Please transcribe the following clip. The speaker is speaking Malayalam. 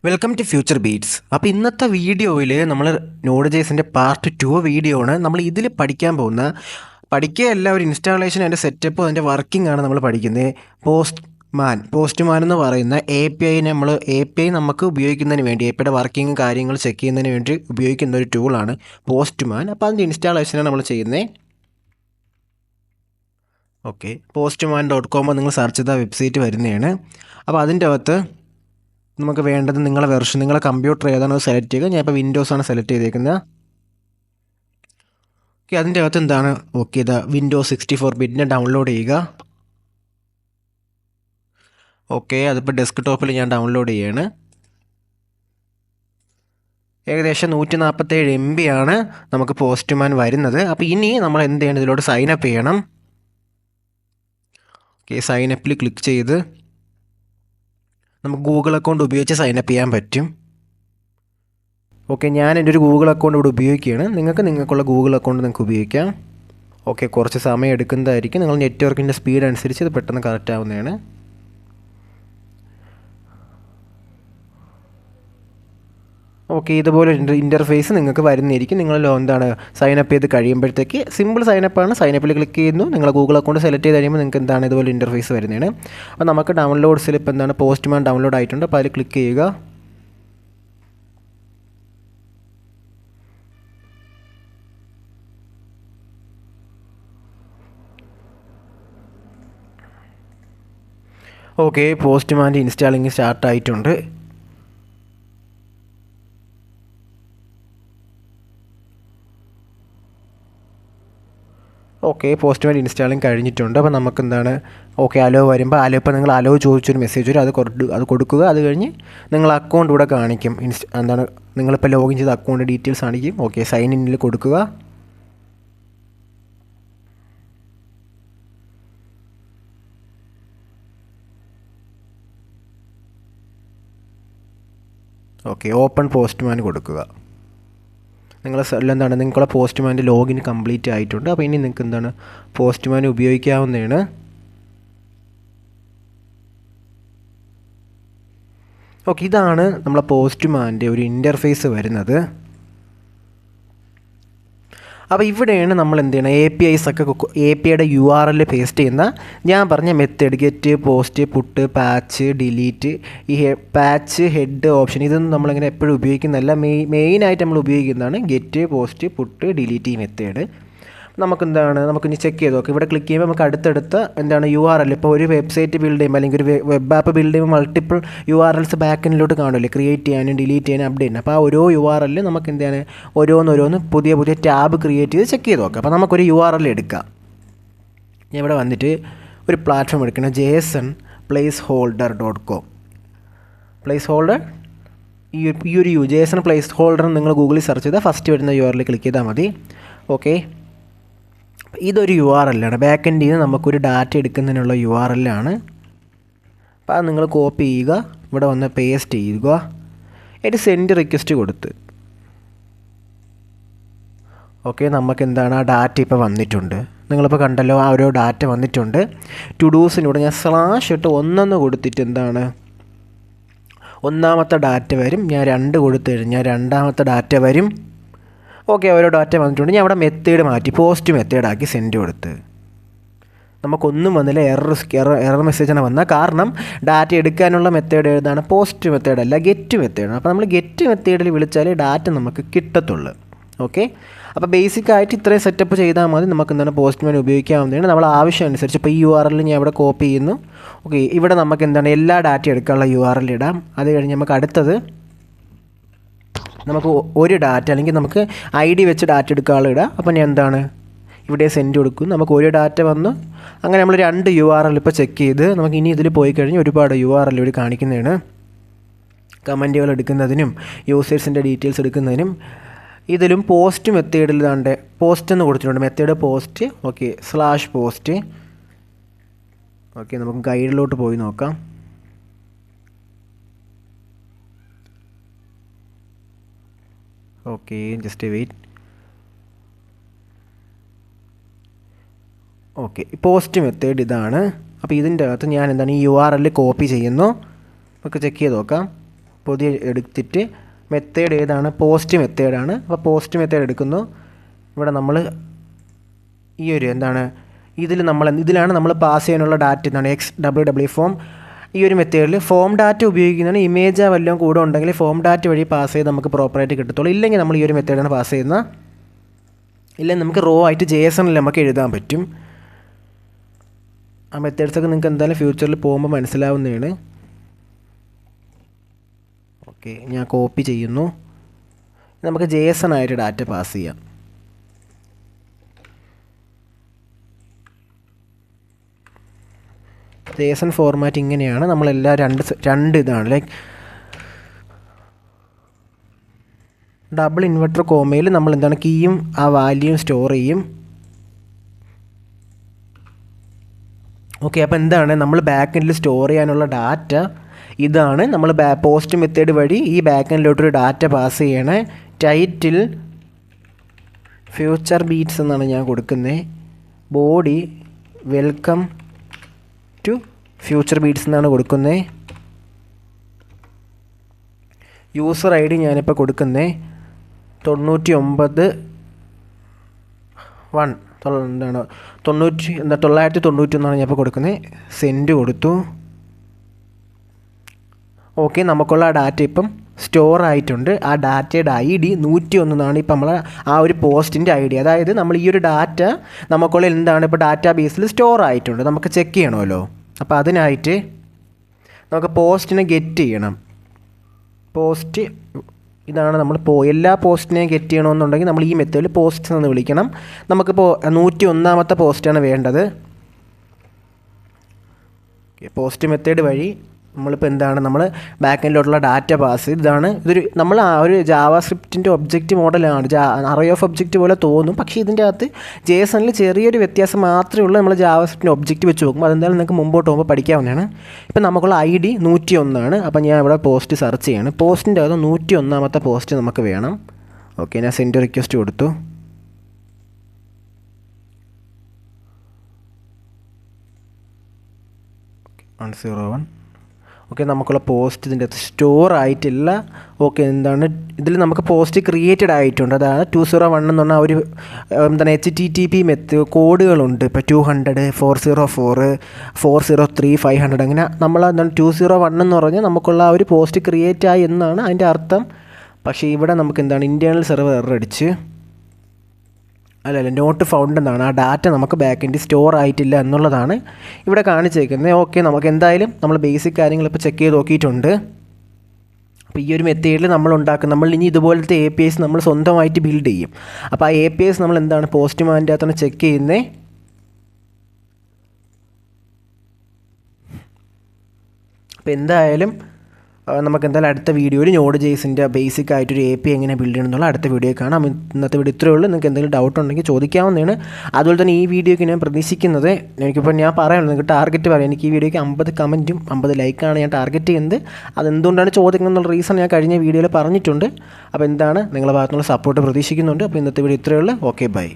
Welcome to future beats. അപ്പോൾ ഇന്നത്തെ വീഡിയോയിൽ നമ്മൾ നോഡ് ജേസിൻ്റെ പാർട്ട് 2 വീഡിയോ ആണ് നമ്മൾ ഇതിൽ പഠിക്കാൻ പോകുന്ന. പഠിക്കുകയല്ല, ഒരു ഇൻസ്റ്റാളേഷൻ, അതിൻ്റെ സെറ്റപ്പ്, അതിൻ്റെ വർക്കിംഗ് ആണ് നമ്മൾ പഠിക്കുന്നത്. പോസ്റ്റ്മാൻ എന്ന് പറയുന്ന എ പി ഐ നമുക്ക് ഉപയോഗിക്കുന്നതിന് വേണ്ടി, എ പി ഐയുടെ വർക്കിംഗ് കാര്യങ്ങൾ ചെക്ക് ചെയ്യുന്നതിന് വേണ്ടി ഉപയോഗിക്കുന്ന ഒരു ടൂളാണ് പോസ്റ്റ്മാൻ. അപ്പോൾ അതിൻ്റെ ഇൻസ്റ്റാളേഷനാണ് നമ്മൾ ചെയ്യുന്നത്. ഓക്കെ, postman.com നിങ്ങൾ സെർച്ച് ചെയ്താൽ വെബ്സൈറ്റ് വരുന്നതാണ്. അപ്പോൾ അതിൻ്റെ അകത്ത് നമുക്ക് വേണ്ടത് നിങ്ങളെ വെർഷൻ, നിങ്ങളെ കമ്പ്യൂട്ടർ ഏതാണോ സെലക്ട് ചെയ്യുക. ഞാൻ ഇപ്പോൾ വിൻഡോസാണ് സെലക്ട് ചെയ്തേക്കുന്നത്. ഓക്കെ, അതിൻ്റെ അകത്ത് എന്താണ്, ഓക്കെ, ഇതാ വിൻഡോസ് 64 ബിറ്റിനെ ഡൗൺലോഡ് ചെയ്യുക. ഓക്കെ, അതിപ്പോൾ ഡെസ്ക്ടോപ്പിൽ ഞാൻ ഡൗൺലോഡ് ചെയ്യാണ്. ഏകദേശം 147 MB ആണ് നമുക്ക് പോസ്റ്റ്മാൻ വരുന്നത്. അപ്പോൾ ഇനി നമ്മൾ എന്ത് ചെയ്യണം, ഇതിലോട്ട് സൈനപ്പ് ചെയ്യണം. ഓക്കെ, സൈനപ്പിൽ ക്ലിക്ക് ചെയ്ത് നമുക്ക് ഗൂഗിൾ അക്കൗണ്ട് ഉപയോഗിച്ച് സൈനപ്പ് ചെയ്യാൻ പറ്റും. ഓക്കെ, ഞാൻ എൻ്റെ ഒരു ഗൂഗിൾ അക്കൗണ്ട് ഇവിടെ ഉപയോഗിക്കുകയാണ്. നിങ്ങൾക്കുള്ള ഗൂഗിൾ അക്കൗണ്ട് നിങ്ങൾക്ക് ഉപയോഗിക്കാം. ഓക്കെ, കുറച്ച് സമയം എടുക്കുന്നതായിരിക്കും. നിങ്ങൾ നെറ്റ്വർക്കിൻ്റെ സ്പീഡ് അനുസരിച്ച് ഇത് പെട്ടെന്ന് കറക്റ്റ് ആവുന്നതാണ്. ഓക്കെ, ഇതുപോലെ ഇൻ്റർഫേസ് നിങ്ങൾക്ക് വരുന്നതായിരിക്കും. നിങ്ങൾ എന്താണ് സൈനപ്പ് ചെയ്ത് കഴിയുമ്പോഴത്തേക്ക് സിമ്പിൾ സൈനപ്പാണ്. സൈനപ്പിൽ ക്ലിക്ക് ചെയ്യുന്നു, നിങ്ങൾ ഗൂഗിൾ അക്കൗണ്ട് സെലക്ട് ചെയ്ത് കഴിയുമ്പോൾ നിങ്ങൾക്ക് എന്താണ് ഇതുപോലെ ഇൻ്റർഫേസ് വരുന്നതാണ്. അപ്പോൾ നമുക്ക് ഡൗൺലോഡ്സിൽ ഇപ്പോൾ എന്താണ് പോസ്റ്റ്മാൻ ഡൗൺലോഡ് ആയിട്ടുണ്ട്. അപ്പോൾ അതിൽ ക്ലിക്ക് ചെയ്യുക. ഓക്കെ, പോസ്റ്റ്മാൻ്റെ ഇൻസ്റ്റാളിങ് സ്റ്റാർട്ടായിട്ടുണ്ട്. ഓക്കെ, പോസ്റ്റ്മാൻ ഇൻസ്റ്റാളിങ് കഴിഞ്ഞിട്ടുണ്ട്. അപ്പോൾ നമുക്ക് എന്താണ്, ഓക്കെ, അലോ വരുമ്പോൾ ഇപ്പോൾ നിങ്ങൾ അലോ ചോദിച്ചൊരു മെസ്സേജ് വരും, അത് കൊടുക്കുക. അത് കഴിഞ്ഞ് നിങ്ങൾ അക്കൗണ്ട് ഇവിടെ കാണിക്കും. എന്താണ് നിങ്ങളിപ്പോൾ ലോഗിൻ ചെയ്ത അക്കൗണ്ട് ഡീറ്റെയിൽസ് കാണിക്കും. ഓക്കെ, സൈൻ ഇന്നിൽ കൊടുക്കുക. ഓക്കെ, ഓപ്പൺ പോസ്റ്റ്മാൻ കൊടുക്കുക. എന്താണ് നിങ്ങളുടെ പോസ്റ്റ്മാൻ്റെ ലോഗിൻ കംപ്ലീറ്റ് ആയിട്ടുണ്ട്. അപ്പോൾ ഇനി നിങ്ങൾക്ക് എന്താണ് പോസ്റ്റ്മാൻ ഉപയോഗിക്കാവുന്നതാണ്. ഓക്കെ, ഇതാണ് നമ്മളെ പോസ്റ്റ്മാൻ്റെ ഒരു ഇൻ്റർഫേസ് വരുന്നത്. അപ്പോൾ ഇവിടെയാണ് നമ്മൾ എന്ത് ചെയ്യണം, എ പി ഐയുടെ URL പേസ്റ്റ് ചെയ്യുന്ന ഞാൻ പറഞ്ഞ method, get, post, put, patch, delete. ഈ പാച്ച്, ഹെഡ് ഓപ്ഷൻ ഇതൊന്നും നമ്മളിങ്ങനെ എപ്പോഴും ഉപയോഗിക്കുന്നതല്ല. മെയിനായിട്ട് നമ്മൾ ഉപയോഗിക്കുന്നതാണ് ഗെറ്റ്, പോസ്റ്റ്, പുട്ട്, ഡിലീറ്റ് ഈ മെത്തേഡ്. നമുക്കിനി ചെക്ക് ചെയ്ത് നോക്കാം. ഇവിടെ ക്ലിക്ക് ചെയ്യുമ്പോൾ നമുക്ക് അടുത്തടുത്ത എന്താണ് URL, ഇപ്പോൾ ഒരു വെബ്സൈറ്റ് ബിൽഡ് ചെയ്യുമ്പോൾ അല്ലെങ്കിൽ ഒരു വെബ് ആപ്പ് ബിൽഡ് ചെയ്യുമ്പോൾ മൾട്ടിപ്പിൾ URLs ബാക്കിലോട്ട് കാണില്ലേ, ക്രിയേറ്റ് ചെയ്യാനും ഡിലീറ്റ് ചെയ്യാനും അപ്ഡേറ്റ് ചെയ്യാനും. അപ്പോൾ ആ ഓരോ URL നമുക്ക് എന്താണ് ഓരോന്ന് പുതിയ ടാബ് ക്രിയേറ്റ് ചെയ്ത് ചെക്ക് ചെയ്ത് നോക്കാം. അപ്പോൾ നമുക്കൊരു URL എടുക്കാം. ഞാൻ ഇവിടെ വന്നിട്ട് ഒരു പ്ലാറ്റ്ഫോം എടുക്കണം, JSON-placeholder.com. പ്ലേസ് ഹോൾഡർ ഈ ഒരു JSON പ്ലേസ് ഹോൾഡർ നിങ്ങൾ ഗൂഗിളിൽ സെർച്ച് ചെയ്താൽ ഫസ്റ്റ് വരുന്ന URL ക്ലിക്ക് ചെയ്താൽ മതി. ഓക്കെ, ഇതൊരു URL ആണ്. ബാക്ക് എൻഡിൽ നിന്ന് നമുക്കൊരു ഡാറ്റ എടുക്കുന്നതിനുള്ള URL ആണ്. അപ്പോൾ അത് നിങ്ങൾ കോപ്പി ചെയ്യുക, ഇവിടെ വന്ന് പേസ്റ്റ് ചെയ്യുക, എന്നിട്ട് സെൻഡ് റിക്വസ്റ്റ് കൊടുത്ത്. ഓക്കെ, നമുക്ക് എന്താണ് ആ ഡാറ്റ ഇപ്പോൾ വന്നിട്ടുണ്ട്. നിങ്ങളിപ്പോൾ കണ്ടല്ലോ, ആ ഒരു ഡാറ്റ വന്നിട്ടുണ്ട്. ടു ഡൂസിനൂടെ ഞാൻ /ഇട്ട് 1 കൊടുത്തിട്ട് എന്താണ് ഒന്നാമത്തെ ഡാറ്റ വരും. ഞാൻ 2 കൊടുത്തു കഴിഞ്ഞാൽ രണ്ടാമത്തെ ഡാറ്റ വരും. ഓക്കെ, ഓരോ ഡാറ്റ വന്നിട്ടുണ്ട്. ഞാൻ അവിടെ മെത്തേഡ് മാറ്റി പോസ്റ്റ് മെത്തേഡാക്കി സെൻഡ് കൊടുത്ത്. നമുക്കൊന്നും വന്നില്ല, എറർ മെസ്സേജാണ് വന്നത്. കാരണം ഡാറ്റ എടുക്കാനുള്ള മെത്തേഡ് ഏതാണ്, പോസ്റ്റ് മെത്തേഡല്ല, ഗെറ്റ് മെത്തേഡാണ്. അപ്പോൾ നമ്മൾ ഗെറ്റ് മെത്തേഡിൽ വിളിച്ചാലേ ഡാറ്റ നമുക്ക് കിട്ടത്തുള്ളൂ. ഓക്കെ, അപ്പോൾ ബേസിക്കായിട്ട് ഇത്രയും സെറ്റപ്പ് ചെയ്താൽ മതി. നമുക്ക് എന്താണ് പോസ്റ്റ്മാൻ ഉപയോഗിക്കാവുന്നതാണ്. നമ്മൾ ആവശ്യം അനുസരിച്ച് ഇപ്പോൾ ഈ URL ഞാൻ ഇവിടെ കോപ്പി ചെയ്യുന്നു. ഓക്കെ, ഇവിടെ നമുക്ക് എന്താണ് എല്ലാ ഡാറ്റ എടുക്കാനുള്ള URL ഇടാം. അത് കഴിഞ്ഞ് നമുക്ക് അടുത്തത് നമുക്ക് ഒരു ഡാറ്റ അല്ലെങ്കിൽ നമുക്ക് ID വെച്ച് ഡാറ്റ എടുക്കാനുള്ള ഇടാം. അപ്പോൾ ഞാൻ എന്താണ് ഇവിടെ സെൻഡ് കൊടുക്കും. നമുക്ക് ഒരു ഡാറ്റ വന്നു. അങ്ങനെ നമ്മൾ 2 URL ഇപ്പോൾ ചെക്ക് ചെയ്ത് നമുക്ക് ഇനി ഇതിൽ പോയി കഴിഞ്ഞ് ഒരുപാട് URL ഇവിടെ കാണിക്കുന്നതാണ്. കമൻറ്റുകൾ എടുക്കുന്നതിനും യൂസേഴ്സിൻ്റെ ഡീറ്റെയിൽസ് എടുക്കുന്നതിനും ഇതിലും പോസ്റ്റ് മെത്തേഡിൽ താണ്ട് പോസ്റ്റ് എന്ന് കൊടുത്തിട്ടുണ്ട്, method post. Okay, /post. Okay, നമുക്ക് ഗൈഡിലോട്ട് പോയി നോക്കാം. Okay, just wait. Okay, post method ഇതാണ്. അപ്പോൾ ഇതിൻ്റെ അകത്ത് ഞാൻ എന്താണ് ഈ URL കോപ്പി ചെയ്യുന്നു. നമുക്ക് ചെക്ക് ചെയ്ത് നോക്കാം. പുതിയ എടുത്തിട്ട് മെത്തേഡ് ഏതാണ്, പോസ്റ്റ് മെത്തേഡാണ്. അപ്പോൾ പോസ്റ്റ് മെത്തേഡ് എടുക്കുന്നു. ഇവിടെ നമ്മൾ ഈ ഒരു എന്താണ് ഇതിലാണ് നമ്മൾ പാസ് ചെയ്യാനുള്ള ഡാറ്റ എന്താണ് XWW ഫോം. ഈ ഒരു മെത്തേഡിൽ ഫോം ഡാറ്റ ഉപയോഗിക്കുന്നതാണ്. ഇമേജോ വല്ലതും കൂടെ ഉണ്ടെങ്കിൽ ഫോം ഡാറ്റ വഴി പാസ് ചെയ്ത് നമുക്ക് പ്രോപ്പറായിട്ട് കിട്ടത്തുള്ളൂ. ഇല്ലെങ്കിൽ നമ്മൾ ഈ ഒരു മെത്തേഡാണ് പാസ് ചെയ്യുന്നത്. ഇല്ലെങ്കിൽ നമുക്ക് റോ ആയിട്ട് JSON നമുക്ക് എഴുതാൻ പറ്റും. ആ മെത്തേഡ്സൊക്കെ നിങ്ങൾക്ക് എന്തായാലും ഫ്യൂച്ചറിൽ പോകുമ്പോൾ മനസ്സിലാവുന്നതാണ്. ഓക്കെ, ഞാൻ കോപ്പി ചെയ്യുന്നു. നമുക്ക് JSON ആയിട്ട് ഡാറ്റ പാസ് ചെയ്യാം. JSON ഫോർമാറ്റ് ഇങ്ങനെയാണ്. നമ്മളെല്ലാം രണ്ട് ഇതാണ്, ലൈക്ക് ഡബിൾ ഇൻവെർട്ടർ കോമയിൽ നമ്മൾ എന്താണ് കീയും ആ വാല്യൂയും സ്റ്റോർ ചെയ്യും. ഓക്കെ, അപ്പോൾ എന്താണ് നമ്മൾ ബാക്ക് എൻഡിൽ സ്റ്റോർ ചെയ്യാനുള്ള ഡാറ്റ ഇതാണ്. നമ്മൾ പോസ്റ്റ് മെത്തേഡ് വഴി ഈ ബാക്ക് എൻഡിലോട്ടൊരു ഡാറ്റ പാസ് ചെയ്യണേ. ടൈറ്റിൽ ഫ്യൂച്ചർ ബീറ്റ്സ് എന്നാണ് ഞാൻ കൊടുക്കുന്നത്. Body welcome to future beats എന്നാണ് കൊടുക്കുന്നത്. യൂസർ ID ഞാനിപ്പോൾ കൊടുക്കുന്നത് 991 ഞാനിപ്പോൾ കൊടുക്കുന്നത്. സെൻഡ് കൊടുത്തു. ഓക്കെ, നമുക്കുള്ള ആ ഡാറ്റ ഇപ്പം സ്റ്റോർ ആയിട്ടുണ്ട്. ആ ഡാറ്റയുടെ ID 101 എന്നാണ് ഇപ്പം നമ്മൾ ആ ഒരു പോസ്റ്റിൻ്റെ ID. അതായത് നമ്മൾ ഈ ഒരു ഡാറ്റ നമുക്കുള്ള എന്താണ് ഇപ്പോൾ ഡാറ്റാ ബേസിൽ സ്റ്റോർ ആയിട്ടുണ്ട്. നമുക്ക് ചെക്ക് ചെയ്യണമല്ലോ. അപ്പോൾ അതിനായിട്ട് നമുക്ക് പോസ്റ്റിനെ ഗെറ്റ് ചെയ്യണം. പോസ്റ്റ് ഇതാണ് നമ്മൾ എല്ലാ പോസ്റ്റിനെയും ഗെറ്റ് ചെയ്യണമെന്നുണ്ടെങ്കിൽ നമ്മൾ ഈ മെത്തേഡിൽ പോസ്റ്റ് എന്ന് വിളിക്കണം. നമുക്കിപ്പോൾ 101ാമത്തെ പോസ്റ്റാണ് വേണ്ടത്. പോസ്റ്റ് മെത്തേഡ് വഴി നമ്മളിപ്പോൾ എന്താണ് നമ്മൾ ബാക്ക് എൻഡിലോട്ടുള്ള ഡാറ്റ പാസ് ഇതൊരു നമ്മൾ ആ ഒരു ജാവാസ്ക്രിപ്റ്റിൻ്റെ ഒബ്ജക്റ്റ് മോഡലാണ്. അറേ ഓഫ് ഒബ്ജക്റ്റ് പോലെ തോന്നും, പക്ഷേ ഇതിൻ്റെ അകത്ത് JSONൽ ചെറിയൊരു വ്യത്യാസം മാത്രമേ ഉള്ളൂ. നമ്മൾ ജാവാസ്ക്രിപ്റ്റിൻ്റെ ഒബ്ജക്റ്റ് വെച്ച് നോക്കുമ്പോൾ അതെന്തായാലും നിങ്ങൾക്ക് മുമ്പോട്ട് പോകുമ്പോൾ പഠിക്കാവുന്നതാണ്. ഇപ്പം നമുക്കുള്ള ID 101 അപ്പോൾ ഞാൻ ഇവിടെ പോസ്റ്റ് സെർച്ച് ചെയ്യാണ്. പോസ്റ്റിൻ്റെ അകത്ത് 101ാമത്തെ പോസ്റ്റ് നമുക്ക് വേണം. ഓക്കെ, ഞാൻ സെൻഡ് റിക്വസ്റ്റ് കൊടുത്തു. ഓക്കെ, 101. ഓക്കെ, നമുക്കുള്ള പോസ്റ്റ് ഇതിൻ്റെ അകത്ത് സ്റ്റോർ ആയിട്ടില്ല. ഓക്കെ, എന്താണ് ഇതിൽ നമുക്ക് പോസ്റ്റ് ക്രിയേറ്റഡ് ആയിട്ടുണ്ട്. അതാണ് 201 എന്ന് പറഞ്ഞാൽ ഒരു എന്താണ് HTTP കോഡുകളുണ്ട്. ഇപ്പോൾ 200, 404, 403, 500 അങ്ങനെ നമ്മൾ എന്താണ് 201 എന്ന് പറഞ്ഞാൽ നമുക്കുള്ള ആ ഒരു പോസ്റ്റ് ക്രിയേറ്റ് ആയി എന്നാണ് അതിൻ്റെ അർത്ഥം. പക്ഷേ ഇവിടെ നമുക്ക് എന്താണ് ഇൻറ്റേർണൽ സെർവർ എറർ അടിച്ച് നോട്ട് ഫൗണ്ട് എന്നാണ്. ആ ഡാറ്റ നമുക്ക് ബാക്ക് എൻഡിൽ സ്റ്റോർ ആയിട്ടില്ല എന്നുള്ളതാണ് ഇവിടെ കാണിച്ചേക്കുന്നത്. ഓക്കെ, നമുക്ക് എന്തായാലും നമ്മൾ ബേസിക് കാര്യങ്ങൾ ഇപ്പോൾ ചെക്ക് ചെയ്ത് നോക്കിയിട്ടുണ്ട്. അപ്പോൾ ഈ ഒരു മെത്തേഡിൽ നമ്മൾ ഇനി ഇതുപോലത്തെ APIs നമ്മൾ സ്വന്തമായിട്ട് ബിൽഡ് ചെയ്യും. അപ്പോൾ ആ APIs നമ്മൾ എന്താണ് പോസ്റ്റ്മാൻ്റെ അകത്താണ് ചെക്ക് ചെയ്യുന്നത്. അപ്പോൾ എന്തായാലും നമുക്ക് എന്തായാലും അടുത്ത വീഡിയോയിൽ Node.jsൻ്റെ ബേസിക് ആയിട്ടൊരു API എങ്ങനെ ബിൽഡ് ചെയ്യണം എന്നുള്ള അടുത്ത വീഡിയോ കാണാം. ഇന്നത്തെ വീഡിയോ ഇത്രയേ ഉള്ളൂ. നിങ്ങൾക്ക് എന്തെങ്കിലും ഡൗട്ട് ഉണ്ടെങ്കിൽ ചോദിക്കാവുന്നതാണ്. അതുപോലെ തന്നെ ഈ വീഡിയോയ്ക്ക് ഞാൻ പ്രതീക്ഷിക്കുന്നത് ഞാൻ പറയുന്നത് നിങ്ങൾക്ക് ടാർഗറ്റ് പറയാം. എനിക്ക് ഈ വീഡിയോയ്ക്ക് 50 കമൻറ്റും 50 ലൈക്കാണ് ഞാൻ ടാർഗറ്റ് ചെയ്യുന്നത്. അതെന്തുകൊണ്ടാണ് ചോദിക്കുന്നത് എന്നുള്ള റീസൺ ഞാൻ കഴിഞ്ഞ വീഡിയോയിൽ പറഞ്ഞിട്ടുണ്ട്. അപ്പോൾ എന്താണ് നിങ്ങളുടെ ഭാഗത്തുനിന്നുള്ള സപ്പോർട്ട് പ്രതീക്ഷിക്കുന്നുണ്ട്. അപ്പോൾ ഇന്നത്തെ വീഡിയോ ഇത്രയേ ഉള്ളൂ. Okay, by.